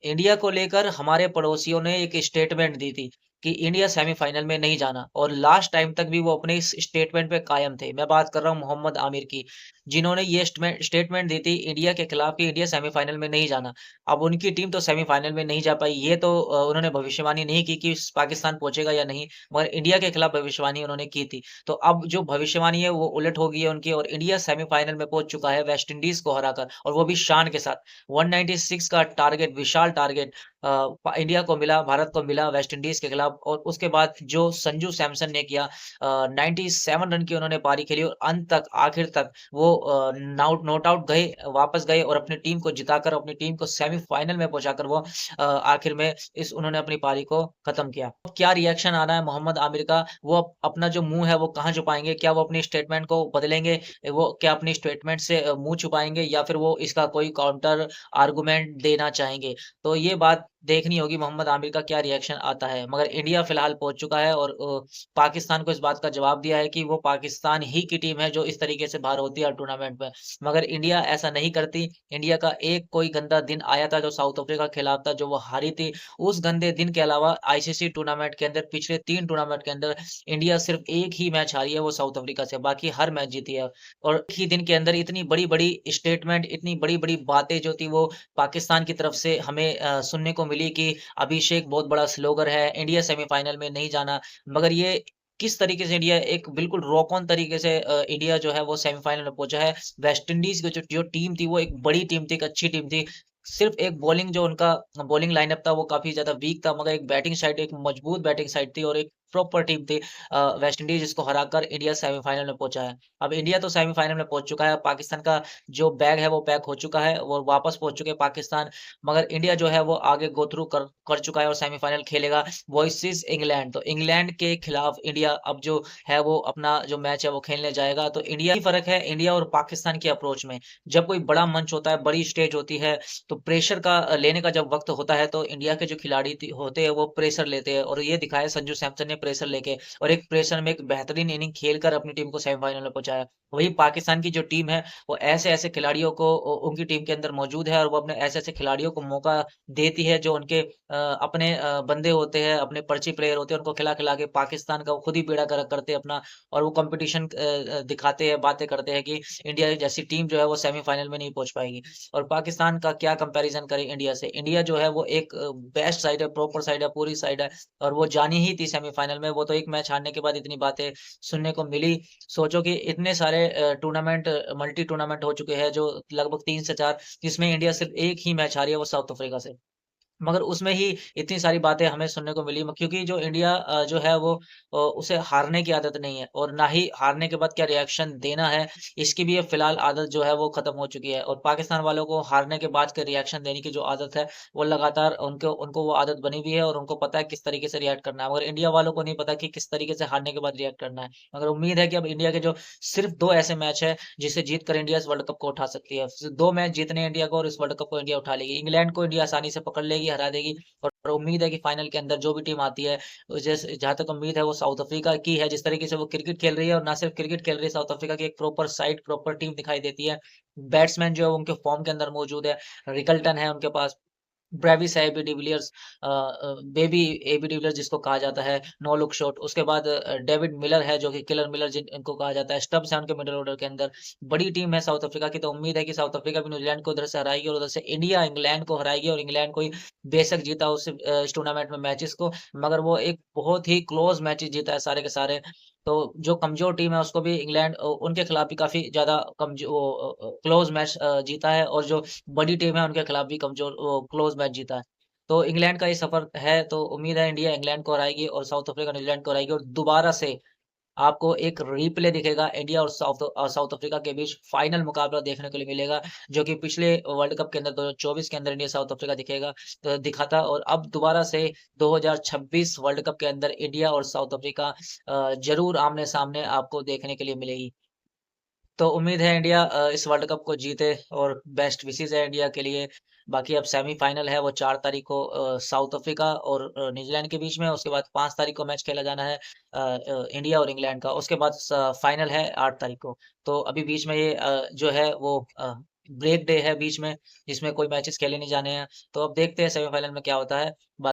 India को लेकर हमारे पड़ोसियों ने एक स्टेटमेंट दी थी कि इंडिया सेमीफाइनल में नहीं जाना और लास्ट टाइम तक भी वो अपने इस स्टेटमेंट पे कायम थे। मैं बात कर रहा हूँ मोहम्मद आमिर की, जिन्होंने ये स्टेटमेंट दी थी इंडिया के खिलाफ कि इंडिया सेमीफाइनल में नहीं जाना। अब उनकी टीम तो सेमीफाइनल में नहीं जा पाई, ये तो उन्होंने भविष्यवाणी नहीं की कि पाकिस्तान पहुंचेगा या नहीं, मगर इंडिया के खिलाफ भविष्यवाणी उन्होंने की थी। तो अब जो भविष्यवाणी है वो उलट हो गई है उनकी और इंडिया सेमीफाइनल में पहुंच चुका है वेस्ट इंडीज को हराकर, और वो भी शान के साथ। 196 का टारगेट, विशाल टारगेट इंडिया को मिला, भारत को मिला वेस्ट इंडीज के खिलाफ। और उसके बाद जो संजू सैमसन ने किया, 97 रन की उन्होंने पारी खेली और अंत तक, आखिर तक वो नॉट आउट गए, वापस गए और अपनी टीम को जिताकर, अपनी टीम को सेमीफाइनल में पहुंचाकर वो आखिर में इस उन्होंने अपनी पारी को खत्म किया। अब क्या रिएक्शन आना है मोहम्मद आमिर का, वो अपना जो मुंह है वो कहाँ छुपाएंगे? क्या वो अपनी स्टेटमेंट को बदलेंगे? वो क्या अपनी स्टेटमेंट से मुंह छुपाएंगे या फिर वो इसका कोई काउंटर आर्गुमेंट देना चाहेंगे? तो ये बात देखनी होगी मोहम्मद आमिर का क्या रिएक्शन आता है। मगर इंडिया फिलहाल पहुंच चुका है और पाकिस्तान को इस बात का जवाब दिया है कि वो पाकिस्तान ही की टीम है जो इस तरीके से बाहर होती है टूर्नामेंट में। मगर इंडिया ऐसा नहीं करती। इंडिया का एक कोई गंदा दिन आया था जो साउथ अफ्रीका के खिलाफ था, जो वो हारी थी। उस गंदे दिन के अलावा आईसीसी टूर्नामेंट के अंदर, पिछले 3 टूर्नामेंट के अंदर इंडिया सिर्फ एक ही मैच हारी है, वो साउथ अफ्रीका से, बाकी हर मैच जीती है। और एक ही दिन के अंदर इतनी बड़ी-बड़ी स्टेटमेंट, इतनी बड़ी-बड़ी बातें जो थी वो पाकिस्तान की तरफ से हमें सुनने को मिली कि अभिषेक बहुत बड़ा स्लोगर है, इंडिया सेमीफाइनल में नहीं जाना। मगर ये किस तरीके से इंडिया एक बिल्कुल रॉक ऑन तरीके से इंडिया जो है वो सेमीफाइनल में पहुंचा है। वेस्ट इंडीज की जो जो टीम थी वो एक बड़ी टीम थी, एक अच्छी टीम थी। सिर्फ एक बॉलिंग, जो उनका बॉलिंग लाइनअप था वो काफी ज्यादा वीक था, मगर एक बैटिंग साइड, एक मजबूत बैटिंग साइड थी और एक प्रॉपर टीम थी वेस्ट इंडीज, जिसको हराकर इंडिया सेमीफाइनल में पहुंचा है। अब इंडिया तो सेमीफाइनल में पहुंच चुका है, पाकिस्तान का जो बैग है वो पैक हो चुका है, वो वापस पहुंच चुके हैं पाकिस्तान। मगर इंडिया जो है वो आगे गो थ्रू कर कर चुका है और सेमीफाइनल खेलेगा वर्सेस इंग्लैंड। तो इंग्लैंड के खिलाफ इंडिया अब जो है वो अपना जो मैच है वो खेलने जाएगा। तो इंडिया ही फर्क है इंडिया और पाकिस्तान की अप्रोच में। जब कोई बड़ा मंच होता है, बड़ी स्टेज होती है, तो प्रेशर का लेने का जब वक्त होता है तो इंडिया के जो खिलाड़ी होते हैं वो प्रेशर लेते हैं, और ये दिखाया संजू सैमसन ने प्रेशर लेके, और एक प्रेशर में एक बेहतरीन इनिंग खेलकर अपनी टीम को सेमीफाइनल में पहुंचाया। वही पाकिस्तान की जो टीम है वो ऐसे ऐसे खिलाड़ियों को उनकी टीम के अंदर मौजूद है, और वो अपने ऐसे ऐसे खिलाड़ियों को मौका देती है जो उनके अपने बंदे होते हैं, अपने पर्ची प्लेयर होते हैं, उनको खिला खिला के पाकिस्तान का वो खुद ही बेड़ा गर्क करते हैं अपना। और वो कंपटीशन दिखाते हैं, बातें करते हैं कि इंडिया जैसी टीम जो है वो सेमीफाइनल में नहीं पहुंच पाएगी। और पाकिस्तान का क्या कंपैरिजन करें इंडिया से? इंडिया जो है वो एक बेस्ट साइड है, प्रॉपर साइड है, पूरी साइड है, और वो जानी ही थी सेमीफाइनल में। वो तो एक मैच हारने के बाद इतनी बातें सुनने को मिली। सोचो कि इतने सारे टूर्नामेंट, मल्टी टूर्नामेंट हो चुके हैं, जो लगभग 3 से 4, जिसमें इंडिया सिर्फ एक ही मैच हारी है, वो साउथ अफ्रीका से। मगर उसमें ही इतनी सारी बातें हमें सुनने को मिली, क्योंकि जो इंडिया जो है वो उसे हारने की आदत नहीं है, और ना ही हारने के बाद क्या रिएक्शन देना है, इसकी भी ये फिलहाल आदत जो है वो खत्म हो चुकी है। और पाकिस्तान वालों को हारने के बाद के रिएक्शन देने की जो आदत है वो लगातार उनको उनको वो आदत बनी हुई है, और उनको पता है किस तरीके से रिएक्ट करना है। मगर इंडिया वालों को नहीं पता कि किस तरीके से हारने के बाद रिएक्ट करना है। मगर उम्मीद है कि अब इंडिया के जो सिर्फ 2 ऐसे मैच है जिसे जीत कर इंडिया इस वर्ल्ड कप को उठा सकती है। 2 मैच जीतने हैं इंडिया को और इस वर्ल्ड कप को इंडिया उठा लेगी। इंग्लैंड को इंडिया आसानी से पकड़ लेगी, हरा देगी। और उम्मीद है कि फाइनल के अंदर जो भी टीम आती है, जैसे जहाँ तक उम्मीद है वो साउथ अफ्रीका की है, जिस तरीके से वो क्रिकेट खेल रही है, और ना सिर्फ क्रिकेट खेल रही है, साउथ अफ्रीका की एक प्रॉपर साइड, प्रॉपर टीम दिखाई देती है। बैट्समैन जो है वो उनके फॉर्म के अंदर मौजूद है। रिकल्टन है उनके पास, ब्रेविस है, AB de Villiers, baby AB de Villiers जिसको कहा जाता है, नो लुक शॉट। उसके बाद डेविड मिलर है जो कि किलर मिलर जिनको कहा जाता है। स्टब्स है उनके मिडल ऑर्डर के अंदर। बड़ी टीम है साउथ अफ्रीका की, तो उम्मीद है कि साउथ अफ्रीका भी न्यूजीलैंड को उधर से हराएगी, और उधर से इंडिया इंग्लैंड को हराएगी, और इंग्लैंड को ही बेशक जीता इस टूर्नामेंट में मैचेस को, मगर वो एक बहुत ही क्लोज मैचेस जीता है सारे के सारे। तो जो कमजोर टीम है उसको भी इंग्लैंड उनके खिलाफ भी काफी ज्यादा क्लोज मैच जीता है, और जो बड़ी टीम है उनके खिलाफ भी कमजोर क्लोज मैच जीता है। तो इंग्लैंड का ये सफर है, तो उम्मीद है इंडिया इंग्लैंड को हराएगी और साउथ अफ्रीका न्यूजीलैंड को हराएगी, और दोबारा से आपको एक रिप्ले दिखेगा इंडिया और साउथ अफ्रीका के बीच फाइनल मुकाबला देखने के लिए मिलेगा, जो कि पिछले वर्ल्ड कप के अंदर 2024 के अंदर इंडिया साउथ अफ्रीका दिखेगा, तो दिखा था। और अब दोबारा से 2026 वर्ल्ड कप के अंदर इंडिया और साउथ अफ्रीका जरूर आमने सामने आपको देखने के लिए मिलेगी। तो उम्मीद है इंडिया इस वर्ल्ड कप को जीते, और बेस्ट विशेस है इंडिया के लिए। बाकी अब सेमीफाइनल है वो 4 तारीख को साउथ अफ्रीका और न्यूजीलैंड के बीच में। उसके बाद 5 तारीख को मैच खेला जाना है इंडिया और इंग्लैंड का। उसके बाद फाइनल है 8 तारीख को। तो अभी बीच में ये जो है वो ब्रेक डे है बीच में, जिसमें कोई मैचेस खेले नहीं जाने हैं। तो अब देखते हैं सेमीफाइनल में क्या होता है।